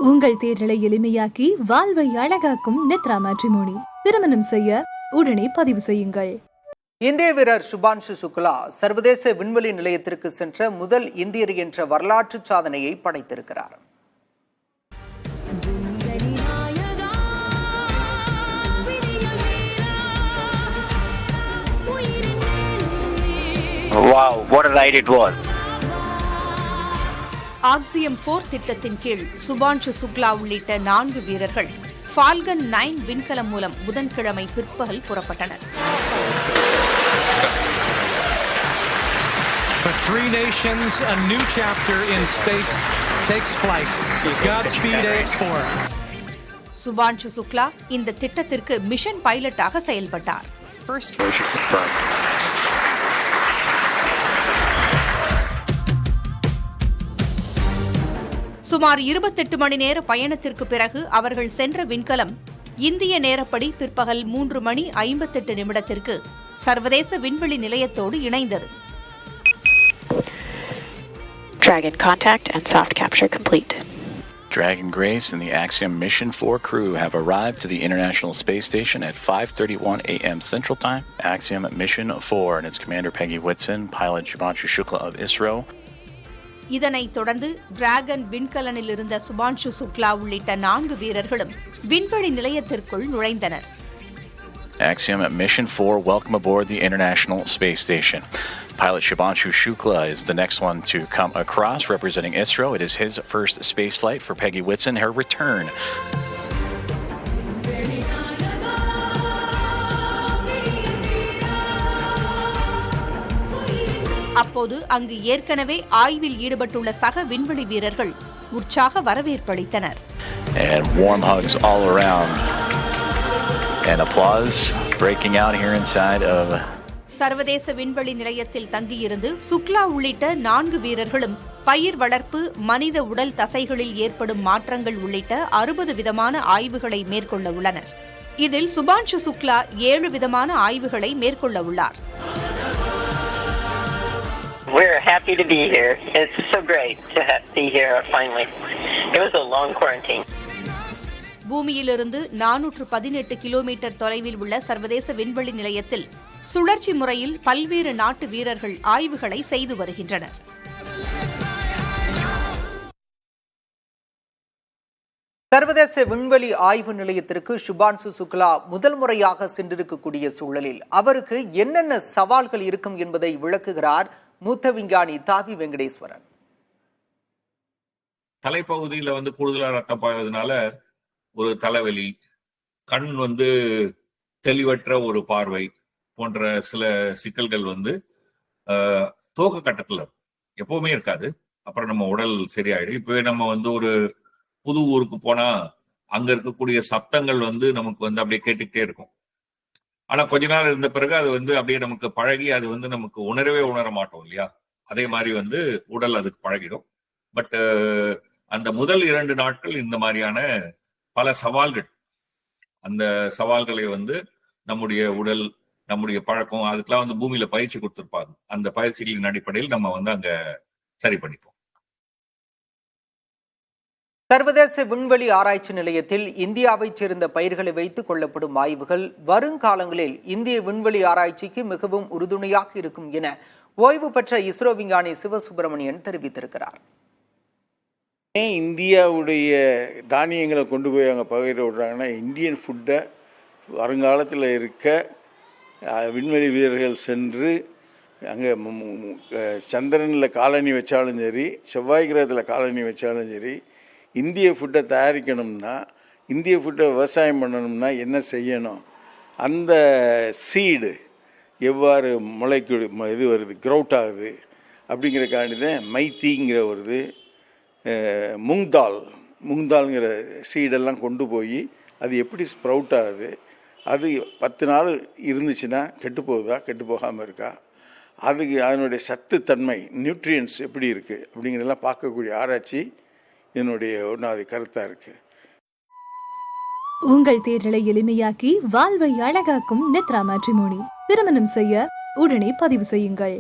உங்கள் தேர்தலை எளிமையாக்கி வாழ்வை அழகாக்கும் நித்ரா மேட்ரிமோனி. திருமணம் செய்ய உடனே பதிவு செய்யுங்கள். இந்திய வீரர் சுபான்ஷு சுக்லா சர்வதேச விண்வெளி நிலையத்திற்கு சென்ற முதல் இந்தியர் என்ற வரலாற்று சாதனையை படைத்திருக்கிறார். Wow, what a ride it was. Axiom 4 திட்டத்தின் கீழ் சுபான்ஷு சுக்லா உள்ளிட்ட 4 வீரர்கள் ஃபால்கன் 9 விண்கலம் மூலம் புதன்கிழமை பிற்பகல் புறப்பட்டனர். For 3 nations, a new chapter in space takes flight. Godspeed AX4. Shubhanshu Shukla இந்த திட்டத்திற்கு மிஷன் பைலட்டாக செயல்பட்டார். சுமார் 28 மணி நேர பயணத்திற்கு பிறகு அவர்கள் சென்ற விண்கலம் இந்திய நேரப்படி பிற்பகல் 3:58 சர்வதேச விண்வெளி நிலையத்தோடு இணைந்தது. Dragon contact and soft capture complete. Dragon Grace and the Axiom Mission 4 crew have arrived to the International Space Station at 5:31 a.m. Central Time. Axiom Mission 4 and its commander Peggy Whitson, pilot Shubhanshu Shukla of ISRO. இதனைத் தொடர்ந்து dragon விண்கலனில் இருந்த சுபான்ஷு சுக்லா உள்ளிட்ட 4 வீரர்களும் விண்வெளி நிலையத்திற்குள் நுழைந்தனர். Axiom Mission 4, welcome aboard the International Space Station. Pilot Shubhanshu Shukla is the next one to come across, representing ISRO. It is his first space flight for Peggy Whitson, her return. அப்போது அங்கு ஏற்கனவே ஆய்வில் ஈடுபட்டுள்ள சக விண்வெளி வீரர்கள் உற்சாக வரவேற்பளித்தனர். And warm hugs all around. And applause breaking out here inside of சர்வதேச விண்வெளி நிலையத்தில் தங்கியிருந்து சுக்லா உள்ளிட்ட 4 வீரர்களும் பயிர் வளர்ப்பு, மனித உடல் தசைகளில் ஏற்படும் மாற்றங்கள் உள்ளிட்ட 60 விதமான ஆய்வுகளை மேற்கொள்ள உள்ளனர். இதில் சுபான்ஷு சுக்லா 7 விதமான ஆய்வுகளை மேற்கொள்ள உள்ளார். We're happy to be here. It's so great to be here finally. It was a long quarantine. பூமியிலிருந்து 418 கிலோமீட்டர் தொலைவில் உள்ள சர்வதேச விண்வெளி நிலையத்தில் சுழற்சி முறையில் பல்வேறு நாட்டு வீரர்கள் ஆய்வுகளை செய்து வருகின்றனர். சர்வதேச விண்வெளி ஆய்வு நிலையத்திற்கு சுபான்ஷு சுக்லா முதல் முறையாக சென்றிருக்கக்கூடிய சூழலில் அவருக்கு என்னென்ன சவால்கள் இருக்கும் என்பதை விளக்குகிறார் மூத்த விஞ்ஞானி தாவி வெங்கடேஸ்வரன். தலைப்பகுதியில கூடுதலா ரத்தம் பாய்வதனால ஒரு தலைவலி, கண் தெளிவற்ற ஒரு பார்வை போன்ற சில சிக்கல்கள் துவக்க கட்டத்துல எப்பவுமே இருக்காது. அப்புறம் நம்ம உடல் சரியாயிடும். இப்பவே நம்ம ஒரு புது ஊருக்கு போனா அங்க இருக்கக்கூடிய சப்தங்கள் நமக்கு அப்படியே கேட்டுக்கிட்டே இருக்கும். ஆனா கொஞ்ச நாள் இருந்த பிறகு அது அப்படியே நமக்கு பழகி அது நமக்கு உணர மாட்டோம் இல்லையா? அதே மாதிரி உடல் அதுக்கு பழகிடும். பட் அந்த முதல் 2 நாட்கள் இந்த மாதிரியான பல சவால்கள், அந்த சவால்களை நம்முடைய உடல், நம்முடைய பழக்கம், அதுக்கெல்லாம் பூமியில பயிற்சி கொடுத்திருப்பாங்க. அந்த பயிற்சிகளின் அடிப்படையில் நம்ம அங்க சரி பண்ணிப்போம். சர்வதேச விண்வெளி ஆராய்ச்சி நிலையத்தில் இந்தியாவைச் சேர்ந்த பயிர்களை வைத்துக் கொள்ளப்படும் ஆய்வுகள் வருங்காலங்களில் இந்திய விண்வெளி ஆராய்ச்சிக்கு மிகவும் உறுதுணையாக இருக்கும் என ஓய்வு பெற்ற இஸ்ரோ விஞ்ஞானி சிவசுப்பிரமணியன் தெரிவித்திருக்கிறார். இந்தியாவுடைய தானியங்களை கொண்டு போய் அங்கே பகிர விடுறாங்கன்னா இந்தியன் ஃபுட்டை வருங்காலத்தில் இருக்க விண்வெளி வீரர்கள் சென்று அங்கே சந்திரனில் காலனி வச்சாலும் சரி, செவ்வாய் கிரகத்தில் காலனி வச்சாலும் சரி, இந்திய ஃபுட்டை தயாரிக்கணும்னா, இந்திய ஃபுட்டை விவசாயம் பண்ணணும்னா என்ன செய்யணும், அந்த சீடு எவ்வாறு முளைக்கு இது வருது, க்ரௌட் ஆகுது அப்படிங்கிறக்காண்டி தான் மைத்திங்கிற வருது, முங்தால்ங்கிற சீடெல்லாம் கொண்டு போய் அது எப்படி ஸ்ப்ரவுட் ஆகுது, அது 10 நாள் இருந்துச்சுன்னா கெட்டு போகுதா, கெட்டு போகாமல் இருக்கா, அதுக்கு அதனுடைய சத்து தன்மை, நியூட்ரியன்ஸ் எப்படி இருக்குது அப்படிங்கிறதெல்லாம் பார்க்கக்கூடிய ஆராய்ச்சி என்னுடைய 1வது கருத்தாக இருக்குது. உங்கள் தேர்தலை எளிமையாக்கி வாழ்வை அழகாக்கும் நித்ரா மேட்ரிமோனி. திருமணம் செய்ய உடனே பதிவு செய்யுங்கள்.